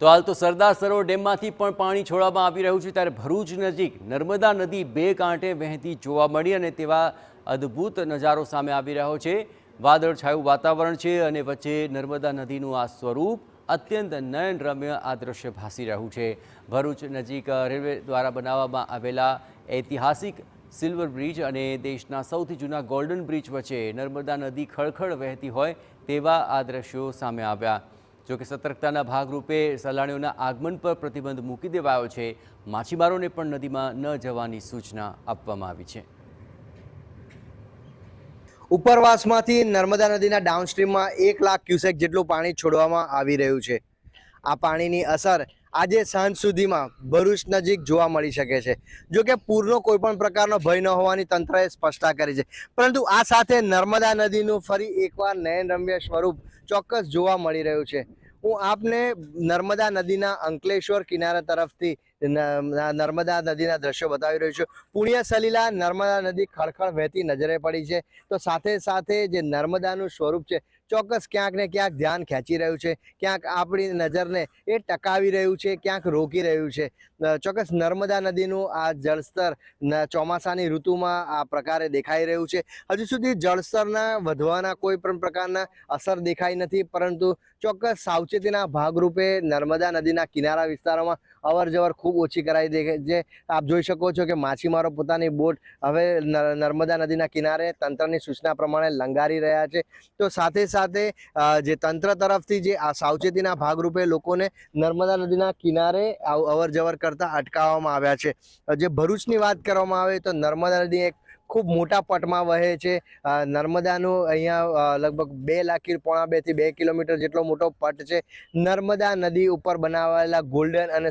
તો હાલ તો સરદાર સરોવર ડેમમાંથી પણ પાણી છોડવામાં આવી રહ્યું છે, ત્યારે ભરૂચ નજીક નર્મદા નદી બે કાંઠે વહેતી જોવા મળી અને તેવા અદ્ભુત નજારો સામે આવી રહ્યો છે। વાદળછાયું વાતાવરણ છે અને વચ્ચે નર્મદા નદીનું આ સ્વરૂપ અત્યંત નયનરમ્ય આ દ્રશ્ય ભાસી રહ્યું છે। ભરૂચ નજીક રેલવે દ્વારા બનાવવામાં આવેલા ઐતિહાસિક સિલ્વર બ્રિજ અને દેશના સૌથી જૂના ગોલ્ડન બ્રિજ વચ્ચે નર્મદા નદી ખળખળ વહેતી હોય તેવા આ દ્રશ્યો સામે આવ્યા। જો કે સતર્કતાના ભાગરૂપે સહેલાણીઓના આગમન પર પ્રતિબંધ મૂકી દેવાયો છે। માછીમારોને પણ નદીમાં ન જવાની સૂચના આપવામાં આવી છે। ઉપરવાસમાંથી નર્મદા નદીના ડાઉનસ્ટ્રીમમાં 1 લાખ ક્યુસેક જેટલું પાણી છોડવામાં આવી રહ્યું છે। આ પાણીની અસર આજે સાંજ સુધીમાં ભરૂચ નજીક જોવા મળી શકે છે। જો કે પૂરનો કોઈ પણ પ્રકારનો ભય ન હોવાની તંત્રએ સ્પષ્ટતા કરી છે, પરંતુ આ સાથે નર્મદા નદીનું ફરી એકવાર નયનરમ્ય સ્વરૂપ ચોક્કસ જોવા મળી રહ્યું છે। હું આપને નર્મદા નદીના અંકલેશ્વર કિનારા તરફથી નર્મદા નદીના દ્રશ્યો બતાવી રહ્યો છું। પુણ્ય સલીલા નર્મદા નદી ખળખળ વહેતી નજરે પડી છે, તો સાથે સાથે જે નર્મદાનું સ્વરૂપ છે ચોક્કસ ક્યાંક ને ક્યાંક ધ્યાન ખેંચી રહ્યું છે, ક્યાંક આપણી નજરને એ ટકાવી રહ્યું છે, ક્યાંક રોકી રહ્યું છે। ચોક્કસ નર્મદા નદીનું આ જળસ્તર ચોમાસાની ઋતુમાં આ પ્રકારે દેખાઈ રહ્યું છે। હજુ સુધી જળસ્તરના વધવાના કોઈ પણ પ્રકારના અસર દેખાઈ નથી, પરંતુ ચોક્કસ સાવચેતીના ભાગરૂપે નર્મદા નદીના કિનારા વિસ્તારોમાં અવર જવર ખૂબ ઓછી કરાઈ દે છે। આપ જોઈ શકો છો કે માછીમારો પોતાની બોટ હવે નર્મદા નદીના કિનારે તંત્રની સૂચના પ્રમાણે લંગારી રહ્યા છે। તો સાથે સાથે જે તંત્ર તરફથી જે આ સાવચેતીના ભાગરૂપે લોકોને નર્મદા નદીના કિનારે અવર જવર કરતા અટકાવવામાં આવ્યા છે। જે ભરૂચની વાત કરવામાં આવે તો નર્મદા નદી એક ખૂબ મોટા પટમાં વહે છે। નર્મદાનું અહીંયા લગભગ 2 લાખ પોણા 2 થી 2 કિલોમીટર જેટલો મોટો પટ છે। નર્મદા નદી ઉપર બનાવાયેલા ગોલ્ડન અને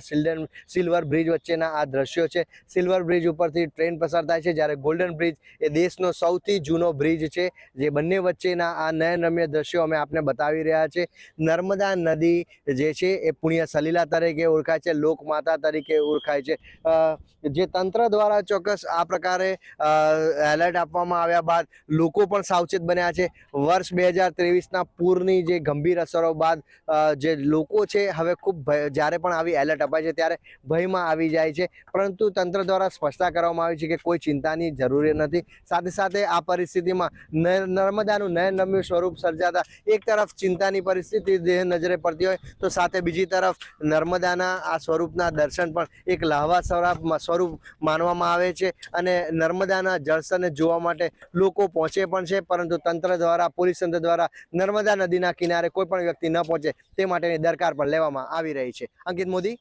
સિલ્વર બ્રિજ વચ્ચેના આ દ્રશ્યો છે। સિલ્વર બ્રિજ ઉપરથી ટ્રેન પસાર થાય છે, જ્યારે ગોલ્ડન બ્રિજ એ દેશનો સૌથી જૂનો બ્રિજ છે। જે બંને વચ્ચેના આ નયનરમ્ય દ્રશ્યો અમે આપને બતાવી રહ્યા છે। નર્મદા નદી જે છે એ પુણ્ય સલીલા તરીકે ઓળખાય છે, લોકમાતા તરીકે ઓળખાય છે। જે તંત્ર દ્વારા ચોક્કસ આ પ્રકારે એલર્ટ આપવામાં આવ્યા બાદ લોકો પણ સાવચેત બન્યા છે। વર્ષ 2023ના પૂરની જે ગંભીર અસરો બાદ જે લોકો છે હવે ખૂબ જ્યારે પણ આવી એલર્ટ અપાય છે ત્યારે ભયમાં આવી જાય છે, પરંતુ તંત્ર દ્વારા સ્પષ્ટતા કરવામાં આવી છે કે કોઈ ચિંતાની જરૂર નથી। સાથે સાથે આ પરિસ્થિતિમાં નર્મદાનું નયનરમ્ય સ્વરૂપ સર્જાતા એક તરફ ચિંતાની પરિસ્થિતિ નજરે પડતી હોય તો સાથે બીજી તરફ નર્મદાના આ સ્વરૂપના દર્શન પણ એક લહાવા સ્વરૂપ માનવામાં આવે છે અને નર્મદાના જળસ્તરને જોવા માટે લોકો પહોંચે પણ છે, પરંતુ તંત્ર દ્વારા, પોલીસ તંત્ર દ્વારા નર્મદા નદીના કિનારે કોઈ પણ વ્યક્તિ ન પહોંચે તે માટેની દરકાર પણ લેવામાં આવી રહી છે। અંકિત મોદી,